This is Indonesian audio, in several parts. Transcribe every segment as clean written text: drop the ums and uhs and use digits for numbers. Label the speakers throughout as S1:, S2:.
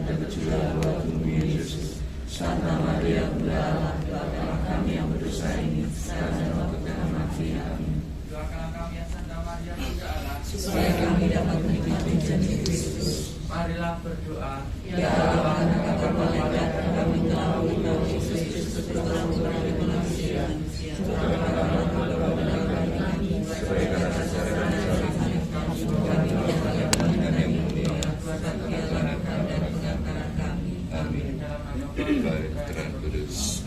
S1: dan berjualan buat tubuh Yesus. Santa Maria, Bunda Allah, doakanlah kami yang berdosa ini, sekarang dan waktu kami mati. Amin.
S2: Doakanlah kami ya Santa Maria, Bunda Allah,
S1: supaya kami dapat menikmati janji Kristus.
S2: Marilah berdoa.
S1: Ya Allah, anak kami melihat kami telah mengenal Yesus Kristus telah sebagai manusia. Supaya karena sejarah kami dapat dengan yang mulia, dan kehilangan dan pengangkatan kami. Amin. Baik, Terang Kudus.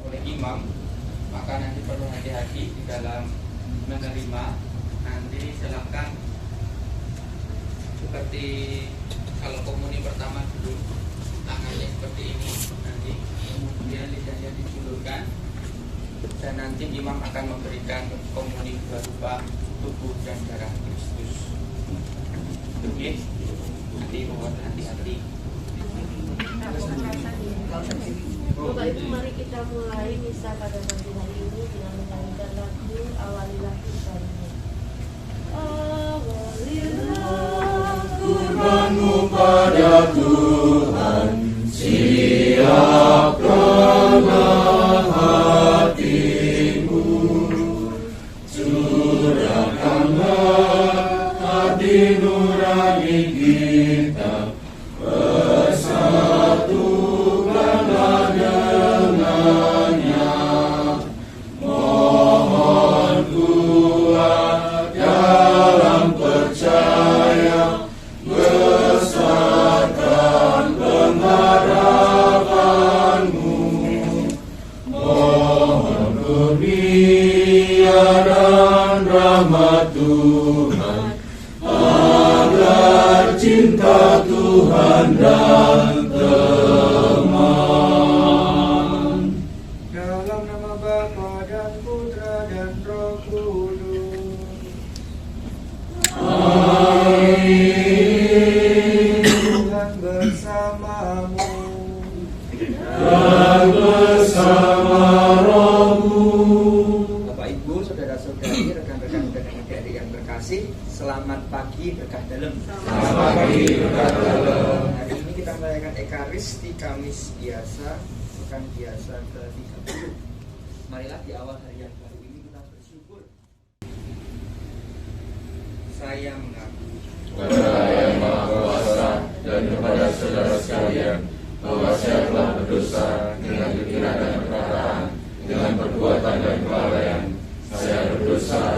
S2: Oleh imam, maka nanti perlu hati-hati di dalam menerima. Nanti silakan seperti kalau komuni pertama dulu tangannya seperti ini, nanti kemudian lidahnya dijulurkan, dan nanti imam akan memberikan komuni berupa tubuh dan darah Kristus. Oke, nanti mohon hati-hati.
S3: Bapak Ibu, mari kita mulai misa pada pagi hari ini dengan menyanyikan lagu Awalilah Kurbanmu. Awalilah
S1: Kurbanmu pada Tuhan, siapkanlah hatimu, curahkanlah hati nurani kita, bersatukanlah dengannya. Mohon kuat dalam percaya, besarkan pengharapanmu. Mohon kurnia dan rahmat Tuhan, agar cinta Tuhan dan teman.
S2: Dalam nama Bapa dan Putra dan Roh Kudus.
S1: Amin.
S2: Tuhan bersamamu.
S1: Dan bersama rohmu.
S4: Bapak Ibu, saudara-saudari, rekan-rekan dan adik-adik yang berkasih, selamat pagi berkah dalam.
S1: Selamat pagi berkah dalam.
S4: Hari ini kita merayakan Ekaristi Kamis biasa, pekan biasa ke-30. Marilah di awal hari yang baru ini kita bersyukur. Saya mengaku
S1: Kepada Yang Maha Kuasa dan kepada saudara sekalian, bahwa saya telah berdosa dengan pikiran dan perkataan, dengan perbuatan dan kelalaian. Saya berdosa,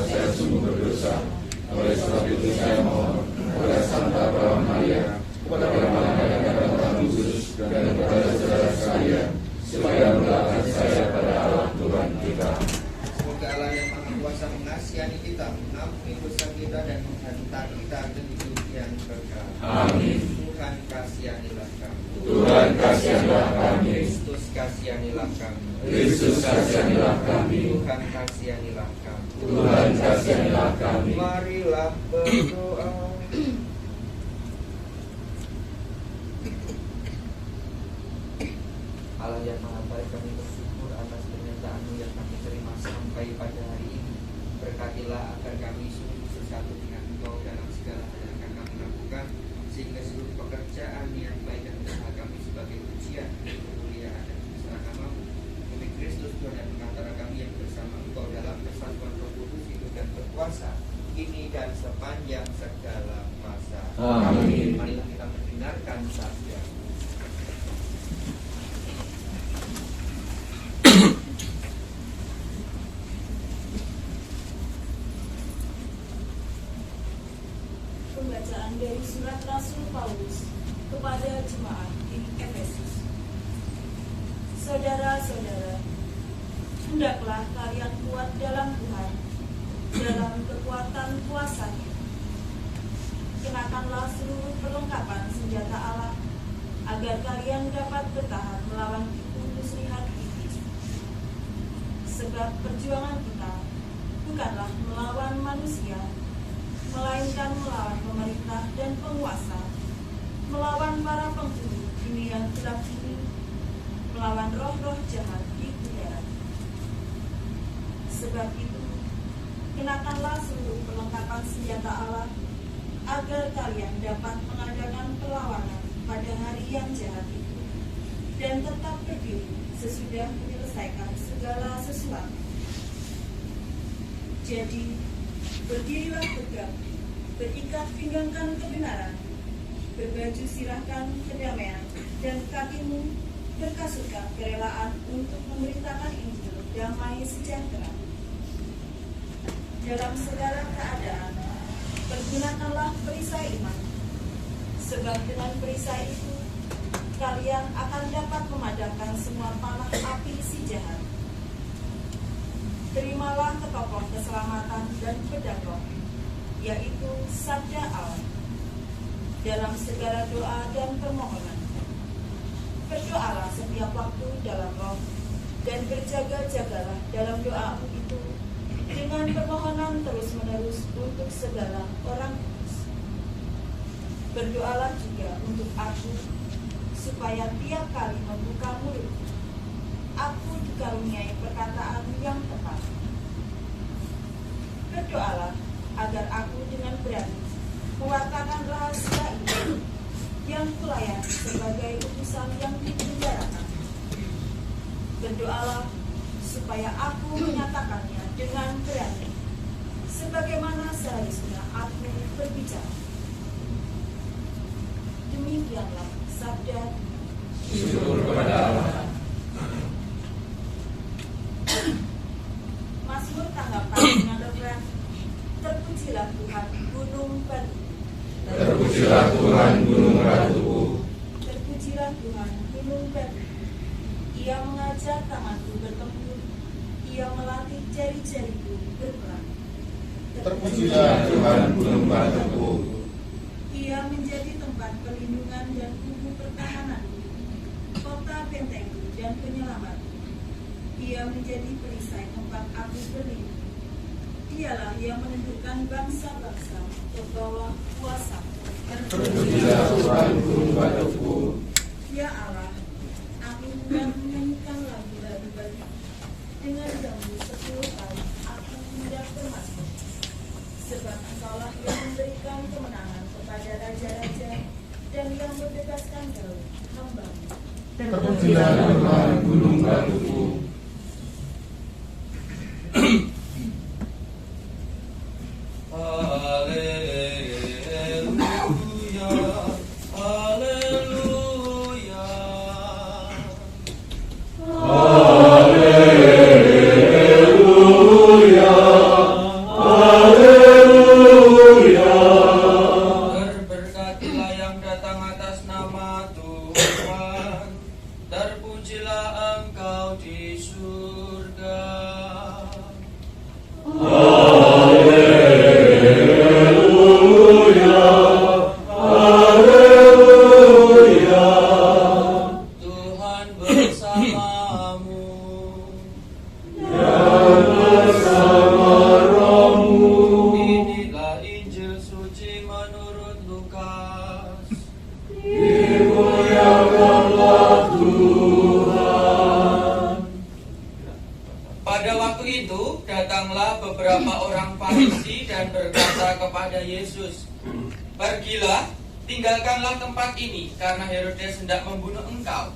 S1: saya sungguh berdosa. Oleh sebab itu saya mohon kepada Santa Bapa Maria, kepada orang-orang kudus dan kepada saudara sekalian, supaya meletakkan saya pada Allah Tuhan kita.
S4: semoga Allah yang Maha Kuasa mengasihani kita, mengampuni dosa kita dan menghantar kita ke hidup yang berkah.
S1: Amin.
S4: Tuhan kasihanilah kami.
S1: Tuhan kasihanlah kami.
S4: Kristus kasihanilah kami.
S1: Kristus kasihanlah kami.
S4: Tuhan kasihanilah kami.
S1: Tuhan kasihanlah kami.
S4: Marilah berdoa. Allah yang Maha Baik, kami bersyukur atas pernyataan-Mu yang kami terima sampai pada hari ini. Berkatilah agar kami sungguh bersatu dengan Engkau dalam segala hal yang akan kami lakukan, sehingga seluruh pekerjaan yang baik dan usaha kami sebagai pujian, kemuliaan dan kebesaran nama-Mu demi Kristus Tuhan dan pengantara kami yang bersama Engkau dalam persatuan Roh Kudus hidup dan berkuasa kini dan sepanjang segala masa.
S1: Amin.
S4: Marilah kita mendengarkan sabda.
S3: Pembacaan dari surat Rasul Paulus kepada jemaat di Efesus. Saudara-saudara, hendaklah kalian kuat dalam Tuhan, dalam kekuatan kuasa-Nya. Kenakanlah seluruh perlengkapan senjata Allah, agar kalian dapat bertahan melawan tipu muslihat iblis. Sebab perjuangan kita bukanlah melawan manusia, melainkan melawan pemerintah dan penguasa, melawan para penghulu dunia gelap ini, melawan roh-roh jahat di udara.
S5: Sebab itu, kenakanlah seluruh perlengkapan senjata Allah, agar kalian dapat mengadakan perlawanan pada hari yang jahat itu, dan tetap berdiri sesudah menyelesaikan segala sesuatu. Jadi, berdirilah tegak, berikat pinggangkan kebenaran, berbaju sirahkan kedamaian, dan kakimu berkasutkan kerelaan untuk memberitakan Injil damai sejahtera. Dalam segala keadaan, pergunakanlah perisai iman, sebab dengan perisai itu kalian akan dapat memadamkan semua panah api si jahat. Terimalah ketopong keselamatan dan pedang roh, yaitu sabda Allah. Dalam segala doa dan permohonan, berdoalah setiap waktu dalam roh, dan berjaga-jagalah dalam doa itu dengan permohonan terus-menerus untuk segala orang kudus. Berdoalah juga untuk aku, supaya tiap kali membuka mulut, aku dikaruniai perkataan yang tepat. Berdoalah agar aku dengan berani mewakilkan rahasia ini yang kulayani sebagai utusan yang dipenjarakan. Berdoalah supaya aku menyatakannya dengan berani, sebagaimana seharusnya aku berbicara. Demikianlah sabda.
S1: Syukur kepada Allah.
S5: Mazmur tanggapan dengan referen, terpujilah Tuhan gunung batu.
S1: Terpujilah Tuhan gunung batuku.
S5: Terpujilah Tuhan gunung batu. Ia mengajar tanganku bertempur, ia melatih jari-jariku berperang.
S1: Terpujilah Tuhan gunung batuku.
S5: Ia menjadi tempat perlindungan dan kubu pertahananku, kota bentengku dan penyelamatku. Ia menjadi perisai tempat aku berlindung. Dialah yang menentukan bangsa-bangsa ke bawah kuasa.
S1: Terpujilah Tuhan gunung batuku.
S5: Ya Allah, aku hendak menyanyikan lagu-lagu bagi. Dengan jambu 10 kali aku hendak bermasmur. Sebab Engkaulah yang memberikan kemenangan kepada raja-raja dan yang membebaskan Daud hamba-Mu.
S1: Terpujilah Tuhan gunung batuku.
S2: Haleluya, haleluya.
S1: Haleluya, haleluya.
S2: Terberkatilah yang datang atas nama Tuhan. Terpujilah Engkau di surga.
S1: Haleluya, haleluya.
S2: Tuhan bersamamu.
S1: Dan bersama rohmu.
S2: Inilah Injil suci menurut Lukas.
S1: Dimuliakanlah Tuhan.
S2: Pada waktu itu datanglah beberapa orang Farisi dan berkata kepada Yesus, "Pergilah, tinggalkanlah tempat ini, karena Herodes hendak membunuh engkau."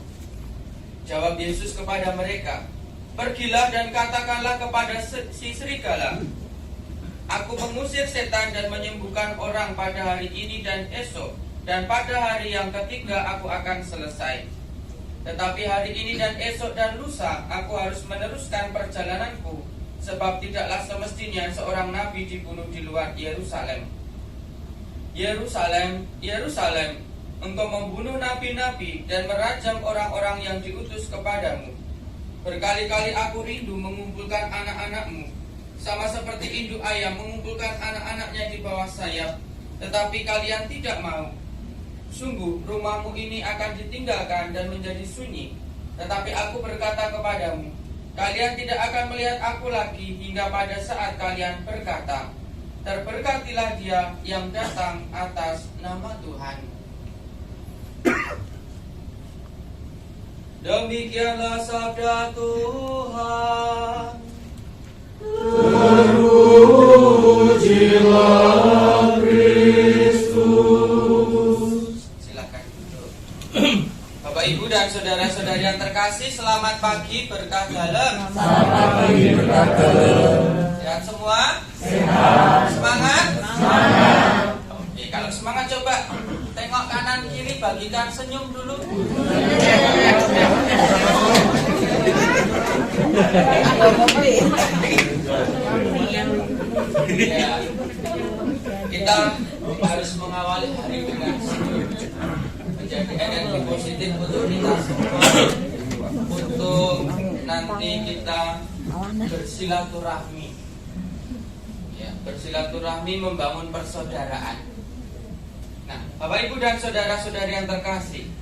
S2: Jawab Yesus kepada mereka, "Pergilah dan katakanlah kepada si serigala, Aku mengusir setan dan menyembuhkan orang pada hari ini dan esok, dan pada hari yang ketiga aku akan selesai. Tetapi hari ini dan esok dan lusa aku harus meneruskan perjalananku, sebab tidaklah semestinya seorang nabi dibunuh di luar Yerusalem. Yerusalem, Yerusalem, engkau membunuh nabi-nabi dan merajam orang-orang yang diutus kepadamu. Berkali-kali aku rindu mengumpulkan anak-anakmu, sama seperti induk ayam mengumpulkan anak-anaknya di bawah sayap, tetapi kalian tidak mau. Sungguh rumahmu ini akan ditinggalkan dan menjadi sunyi. Tetapi aku berkata kepadamu, kalian tidak akan melihat aku lagi hingga pada saat kalian berkata, terberkatilah dia yang datang atas nama Tuhan. Demikianlah sabda Tuhan.
S1: Selamat pagi berkat Telur.
S2: Sehat semua?
S1: Sehat.
S2: Semangat?
S1: Semangat.
S2: Oke, kalau semangat coba tengok kanan kiri, bagikan senyum dulu. Ya, kita harus mengawali hari dengan senyum, menjadi energi positif untuk kita semua, untuk nanti kita bersilaturahmi. Ya, bersilaturahmi membangun persaudaraan. Nah, Bapak Ibu dan saudara-saudari yang terkasih,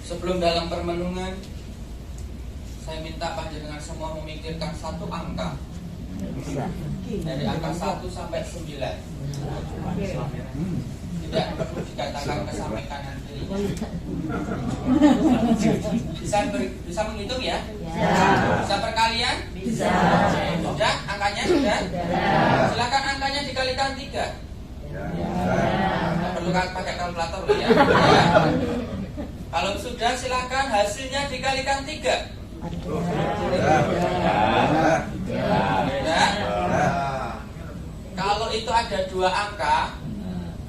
S2: sebelum dalam permenungan, saya minta panjenengan semua memikirkan satu angka. Dari angka 1 sampai 9. Tidak perlu dikatakan ke samping kanan kiri. Bisa menghitung ya? Bisa perkalian?
S3: Bisa.
S2: Sudah? Angkanya sudah? Silakan angkanya dikalikan 3. Tidak perlu pakai kalkulator ya. Kalau sudah, silakan hasilnya dikalikan 3. Kalau itu ada 2 angka,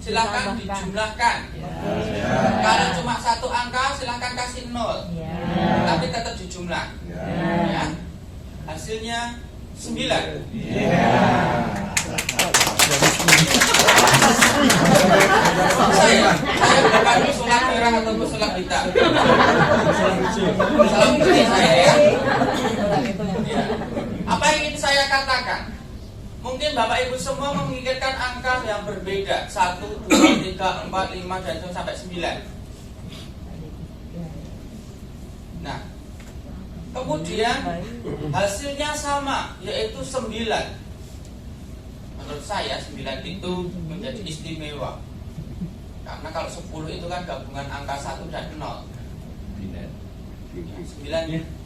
S2: silakan dijumlahkan. Kalau cuma 1 angka, silakan kasih 0. Tapi tetap dijumlah. Ya. Hasilnya 9. Saya bukan pesulap merah atau pesulap hitam. Salam putih saya ya. Apa yang ingin saya katakan? Mungkin Bapak Ibu semua memikirkan angka yang berbeda, 1, 2, 3, 4, 5 dan sampai 9. Nah, kemudian hasilnya sama, yaitu 9. Menurut saya 9 itu menjadi istimewa. Karena kalau 10 itu kan gabungan angka 1 dan 0. 9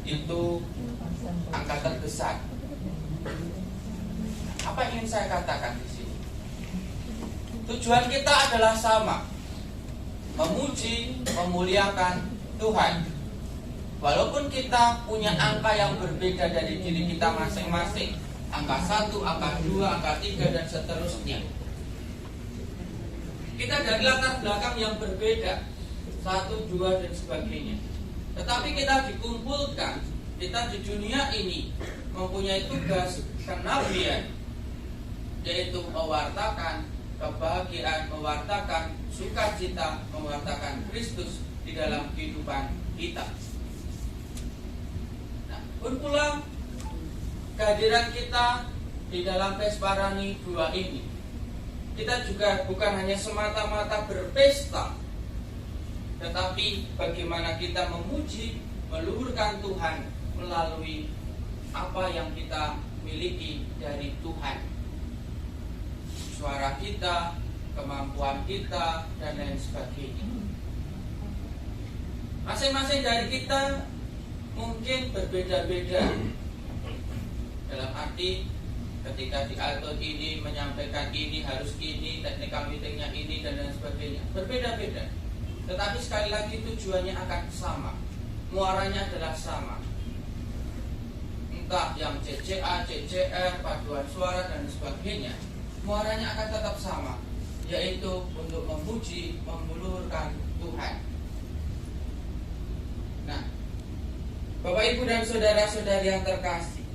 S2: itu angka terbesar. Apa yang ingin saya katakan di sini? Tujuan kita adalah sama, memuji, memuliakan Tuhan. Walaupun kita punya angka yang berbeda dari diri kita masing-masing, angka 1, angka 2, angka 3 dan seterusnya. Kita dari latar belakang yang berbeda, 1, 2 dan sebagainya. Tetapi kita dikumpulkan, kita di dunia ini mempunyai tugas kenabian, yaitu mewartakan kebahagiaan, mewartakan sukacita, mewartakan Kristus di dalam kehidupan kita. Nah, pun pula kehadiran kita di dalam Pesparani 2 ini, kita juga bukan hanya semata-mata berpesta, tetapi bagaimana kita memuji, meluhurkan Tuhan melalui apa yang kita miliki dari Tuhan. Suara kita, kemampuan kita, dan lain sebagainya. Masing-masing dari kita mungkin berbeda-beda. Dalam arti ketika di alto ini menyampaikan ini harus ini, teknikal meetingnya ini dan lain sebagainya, berbeda-beda. Tetapi sekali lagi tujuannya akan sama, muaranya adalah sama. Entah yang CCA, CCR, paduan suara dan sebagainya, muaranya akan tetap sama, yaitu untuk memuji, memuliakan Tuhan. Nah, Bapak Ibu dan saudara-saudari yang terkasih,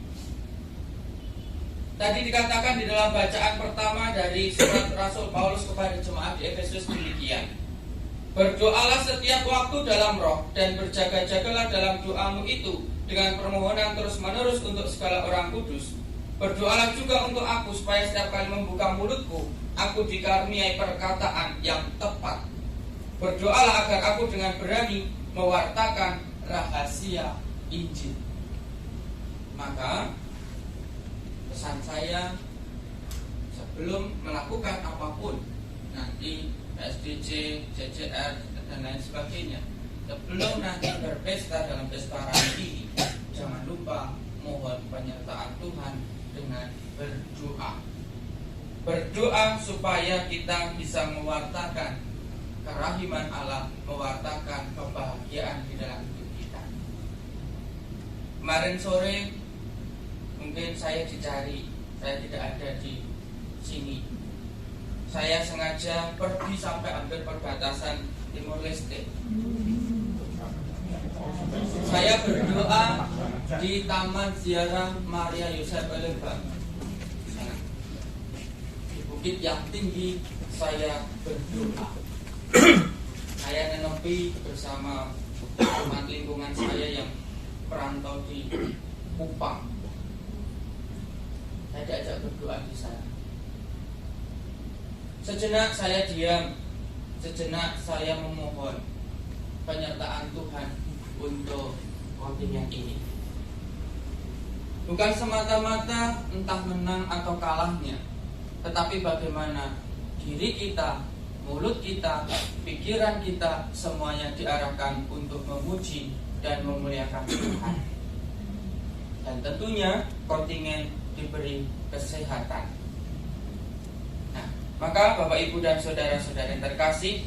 S2: tadi dikatakan di dalam bacaan pertama dari surat Rasul Paulus kepada jemaat di Efesus demikian: berdoalah setiap waktu dalam roh dan berjaga-jagalah dalam doamu itu dengan permohonan terus-menerus untuk segala orang kudus. Berdoalah juga untuk aku supaya setiap kali membuka mulutku, aku dikaruniai perkataan yang tepat. Berdoalah agar aku dengan berani mewartakan rahasia Injil. Maka pesan saya, sebelum melakukan apapun nanti SDJ, CCR dan lain sebagainya, sebelum nanti berpesta dalam Pesparani ini, jangan lupa mohon penyertaan Tuhan dengan berdoa. Berdoa supaya kita bisa mewartakan kerahiman Allah, mewartakan kebahagiaan di dalam hidup kita. Kemarin sore Mungkin saya dicari, saya tidak ada di sini. Saya sengaja pergi sampai hampir perbatasan Timur Leste. Saya berdoa di Taman Ziarah Maria Yosef Eleba. Di bukit yang tinggi saya berdoa. Saya nenepi bersama teman lingkungan saya yang perantau di Kupang. Saya diajak berdoa di sana. Sejenak saya diam, sejenak saya memohon penyertaan Tuhan untuk kontingen ini. Bukan semata-mata entah menang atau kalahnya, tetapi bagaimana diri kita, mulut kita, pikiran kita semuanya diarahkan untuk memuji dan memuliakan Tuhan. Dan tentunya kontingen diberi kesehatan. Nah, maka Bapak Ibu dan saudara-saudara yang terkasih,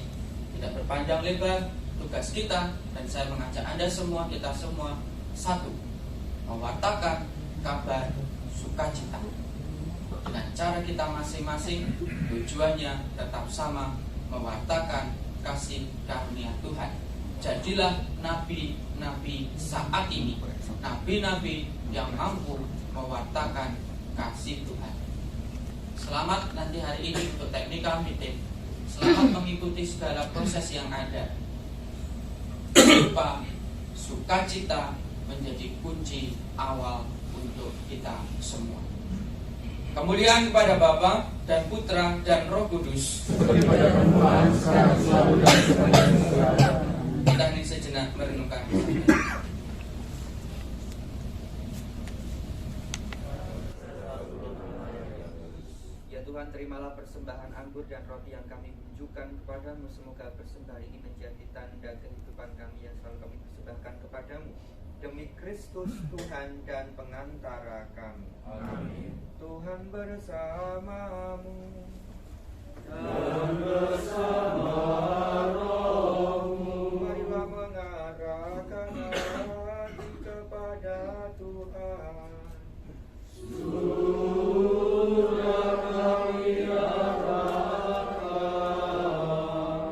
S2: tidak berpanjang lebar tugas kita, dan saya mengajak Anda semua, kita semua satu, mewartakan kabar sukacita. Dengan cara kita masing-masing, tujuannya tetap sama, mewartakan kasih karunia Tuhan. Jadilah nabi-nabi saat ini, nabi-nabi yang mampu mewartakan kasih Tuhan. Selamat nanti hari ini untuk technical meeting. Selamat mengikuti segala proses yang ada. Lupa sukacita menjadi kunci awal untuk kita semua. Kemuliaan kepada Bapa dan Putra dan Roh Kudus.
S1: Seperti pada permulaan, sekarang, selalu, dan sepanjang segala.
S2: Kita ini sejenak merenungkan.
S4: Ya Tuhan, terimalah persembahan anggur dan roti yang kami tunjukkan kepadamu. Semoga persembahan ini menjadi tanda kehidupan kami yang selalu kami persembahkan kepadamu. Demi Kristus Tuhan dan pengantara kami.
S1: Amin.
S4: Tuhan bersamamu.
S1: Dan bersama rohmu.
S4: Marilah mengarahkan hati kepada Tuhan.
S1: Sudah kami arahkan.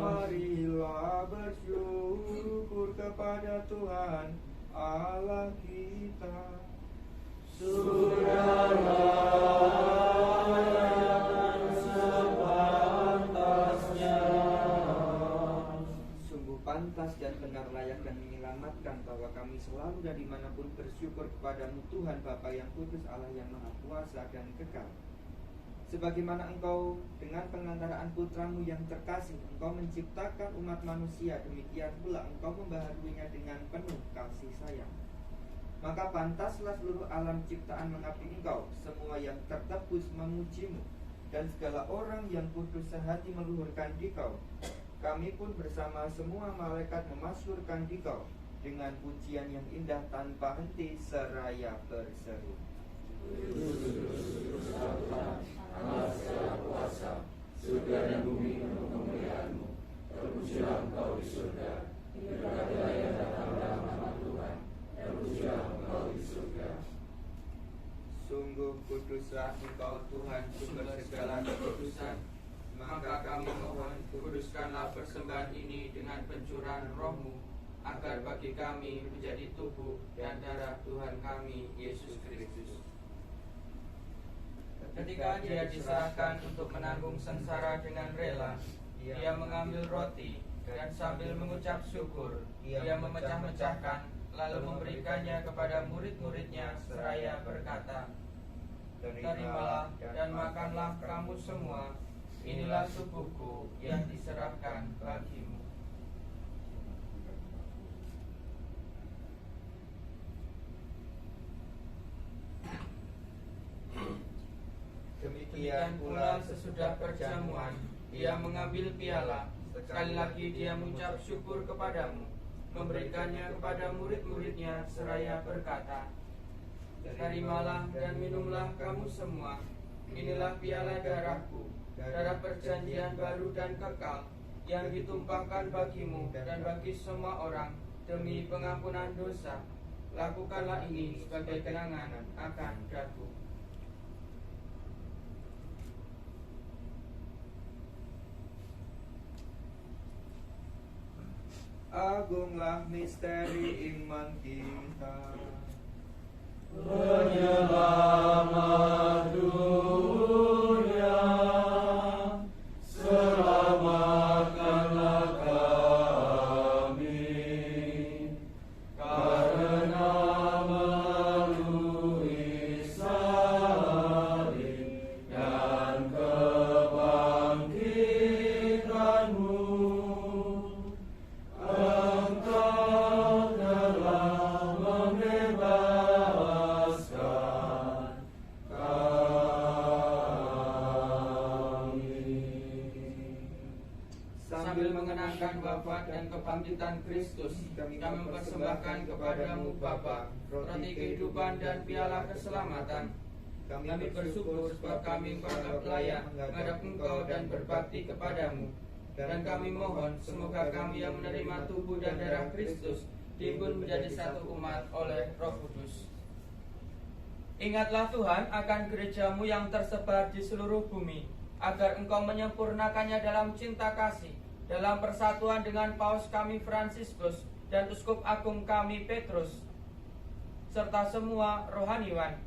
S4: Marilah bersyukur kepada Tuhan Allah kita.
S1: Sudah layak sepantasnya.
S4: Sungguh pantas dan benar layak dan menyelamatkan bahwa kami selalu dan dimanapun bersyukur kepadamu Tuhan Bapa yang kudus, Allah yang maha kuasa dan kekal. Sebagaimana Engkau dengan pengantaraan putramu yang terkasih, Engkau menciptakan umat manusia, demikian pula Engkau membaharuinya dengan penuh kasih sayang. Maka pantaslah seluruh alam ciptaan mengabdi Engkau, semua yang tertebus memujimu, dan segala orang yang kudus sehati meluhurkan Dikau. Kami pun bersama semua malaikat memasyurkan Dikau dengan pujian yang indah tanpa henti seraya berseru.
S1: Allah segala kuasa, surga dan bumi untuk kemuliaan-Mu. Terpujilah Engkau di surga, diberkatilah yang datang dalam nama Tuhan. Terpujilah Engkau di surga.
S4: Sungguh kuduslah Engkau Tuhan, sumber segala kekudusan.
S2: Maka kami mohon, kuduskanlah persembahan ini dengan pencurahan Roh-Mu, agar bagi kami menjadi tubuh dan darah Tuhan kami, Yesus Kristus. Ketika Dia diserahkan untuk menanggung sengsara dengan rela, Dia mengambil roti dan sambil mengucap syukur, Dia memecah-mecahkan, lalu memberikannya kepada murid-muridnya seraya berkata, "Terimalah dan makanlah kamu semua, inilah tubuhku yang diserahkan bagimu." Demikian pula sesudah perjamuan, Dia mengambil piala, sekali lagi Dia mengucap syukur kepadamu, memberikannya kepada murid-muridnya seraya berkata, "Terimalah dan minumlah kamu semua, inilah piala darahku, darah perjanjian baru dan kekal, yang ditumpahkan bagimu dan bagi semua orang demi pengampunan dosa. Lakukanlah ini sebagai kenangan akan daku.
S4: Agunglah misteri iman kita.
S1: Penyelamat dunia, selamatkanlah kami, karena melalui salib dan kebangkitan-Mu, Engkau telah membebaskan kami.
S2: Sambil mengenangkan wafat dan kebangkitan Kristus, kami mempersembahkan kepadamu Bapa roti kehidupan dan piala keselamatan. Kami bersyukur sebab kami menganggap layak menghadap Engkau dan berbakti kepadamu. Dan kami mohon semoga kami yang menerima tubuh dan darah Kristus diimbun menjadi satu umat oleh Roh Kudus. Ingatlah Tuhan akan gerejamu yang tersebar di seluruh bumi, agar Engkau menyempurnakannya dalam cinta kasih, dalam persatuan dengan Paus kami Fransiskus dan Uskup Agung kami Petrus, serta semua rohaniwan.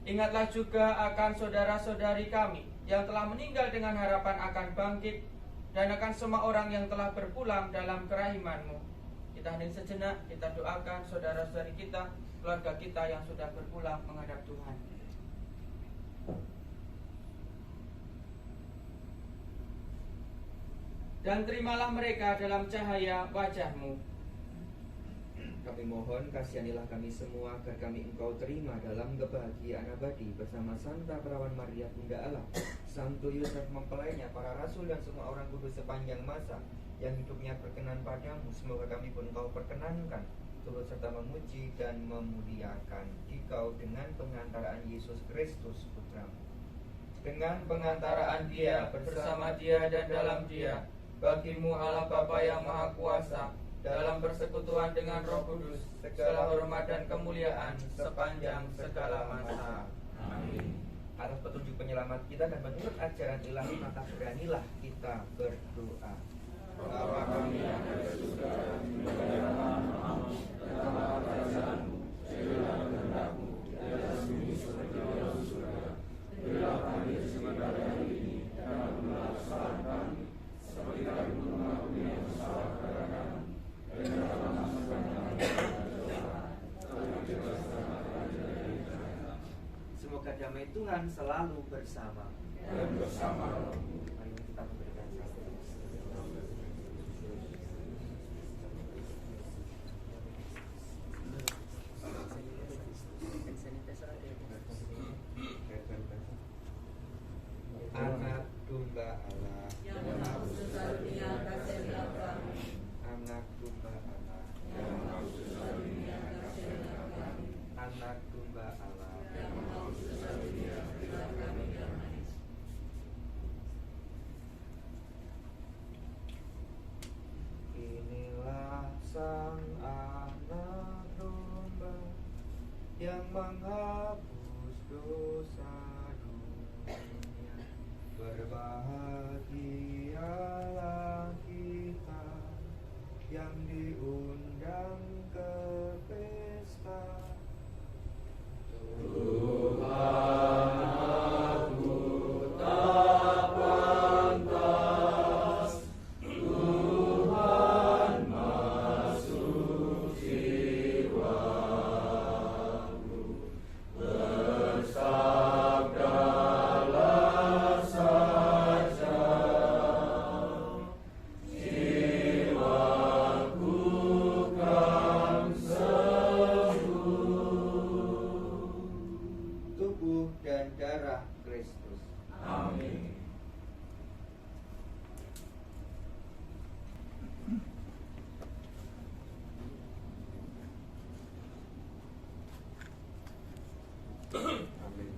S2: Ingatlah juga akan saudara-saudari kami yang telah meninggal dengan harapan akan bangkit, dan akan semua orang yang telah berpulang dalam kerahiman-Mu. Kita hening sejenak, kita doakan saudara-saudari kita, keluarga kita yang sudah berpulang menghadap Tuhan. Dan terimalah mereka dalam cahaya wajah-Mu.
S4: Kami mohon kasihanilah kami semua agar kami Engkau terima dalam kebahagiaan abadi bersama Santa Perawan Maria Bunda Allah, Santo Yosef mempelainya, para rasul dan semua orang kudus sepanjang masa yang hidupnya berkenan padamu. Semoga kami pun Engkau perkenankan turut serta memuji dan memuliakan Dikau dengan pengantaraan Yesus Kristus Putra-Mu. Dengan pengantaraan Dia, bersama Dia dan dalam Dia, bagimu Allah Bapa yang Maha Kuasa, dalam persekutuan dengan Roh Kudus, segala hormat dan kemuliaan sepanjang segala masa.
S1: Amin.
S4: Atas petunjuk penyelamat kita dan menurut ajaran ilahi, maka beranilah kita berdoa.
S1: Bapa kami yang ada di surga, dimuliakanlah namamu, datanglah kerajaanmu, jadilah kehendak-Mu di atas bumi seperti di dalam surga. Berilah kami rezeki pada hari ini, dan ampunilah kesalahan kami, seperti kami pun mengampuni yang bersalah kepada kami. Dan janganlah masukkan kami ke dalam dosa, tetapi bebaskan kami dari jahat.
S4: Semoga damai Tuhan selalu bersama
S1: Dan bersama rohmu.
S4: Mari kita memberikan salam. Anak domba Allah,
S5: Yang maksud dunia kasihanilah kami.
S4: anak domba Allah,
S1: Yang maksud dunia kasihanilah kami.
S4: anak domba Allah.
S5: Yang maksud dunia berilah kami damai.
S4: Inilah sang anak domba yang menghapus dosa dunia. Berbahagialah kita yang diundang ke pesta.
S1: Tuhan aku tak pantas, Tuhan masuk jiwaku, bersabdalah saja, jiwaku kan sembuh.
S4: Tubuh dan darah Kristus.
S1: Amin.
S4: Amin.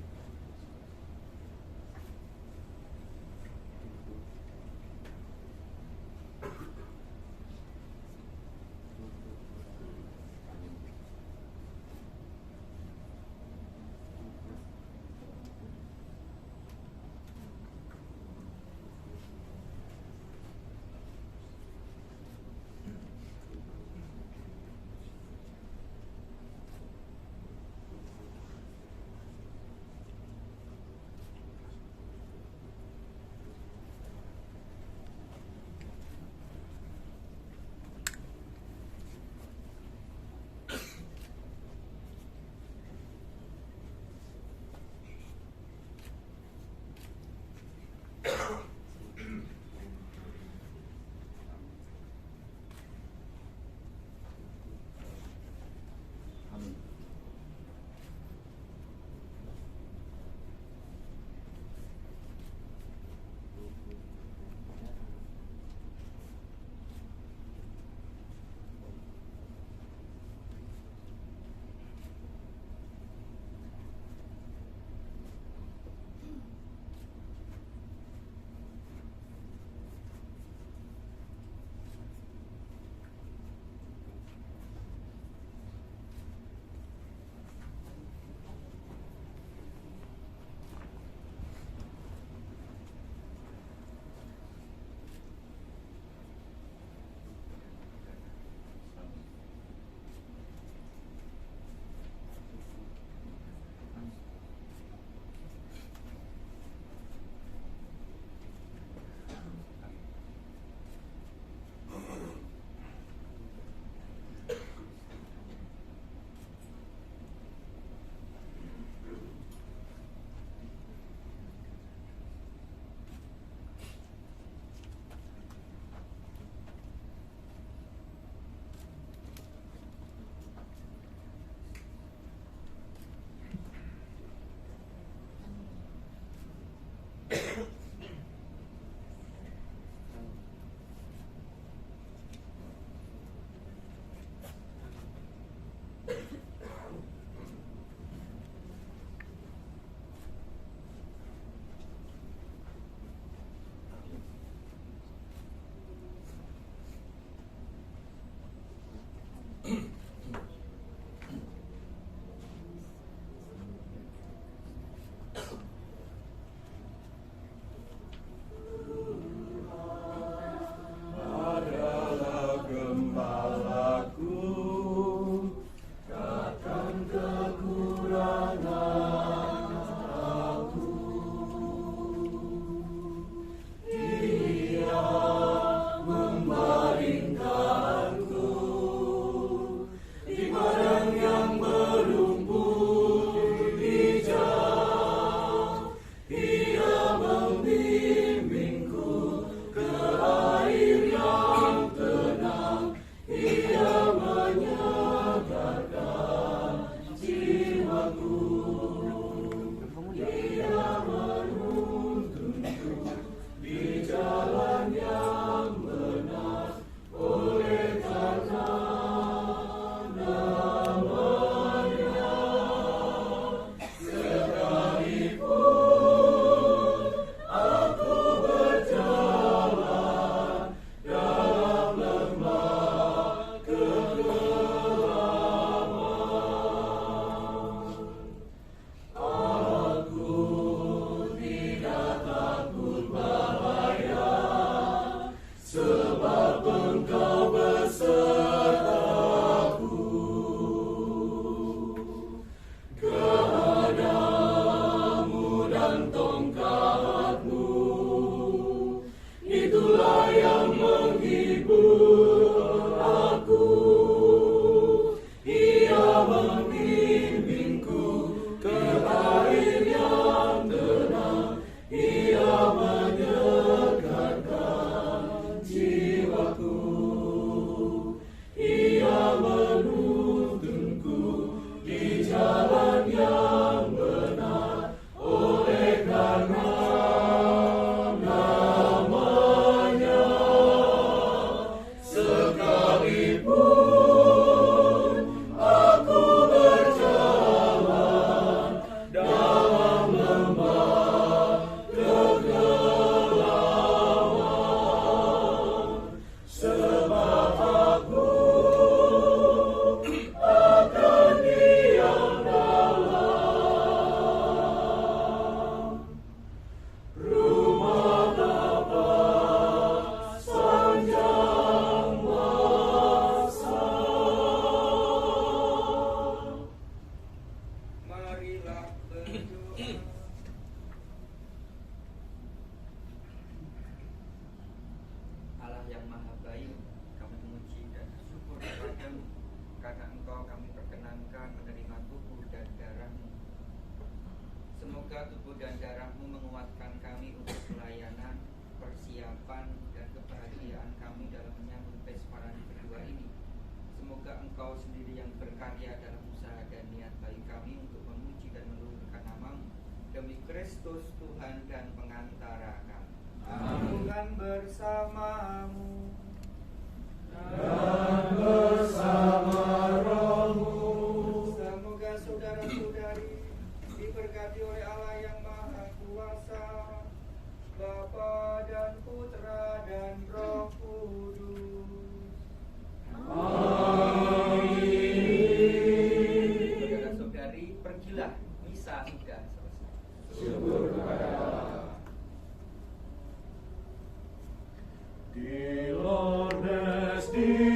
S4: marilah berdoa. Allah yang maha baik, kami memuji dan bersyukur kepadamu karena Engkau kami perkenankan menerima tubuh dan darah-Mu. Semoga tubuh dan darah-Mu menguatkan kami untuk pelayanan, persiapan, dan kebahagiaan kami dalam menyambut Pesparani kedua ini. Semoga Engkau sendiri yang berkarya dalam usaha dan niat baik kami untuk memuji dan meluhurkan nama-Mu demi Kristus Tuhan dan pengantara kami. Tuhan bersamamu
S1: dan bersama rohmu.
S4: Semoga saudara-saudari diberkati oleh Allah yang Maha Kuasa, Bapa dan Putra dan Roh Kudus.
S1: Amin.
S4: Saudara-saudari, pergilah, misa sudah selesai.
S1: Syukur kepada Allah. Di Lordes di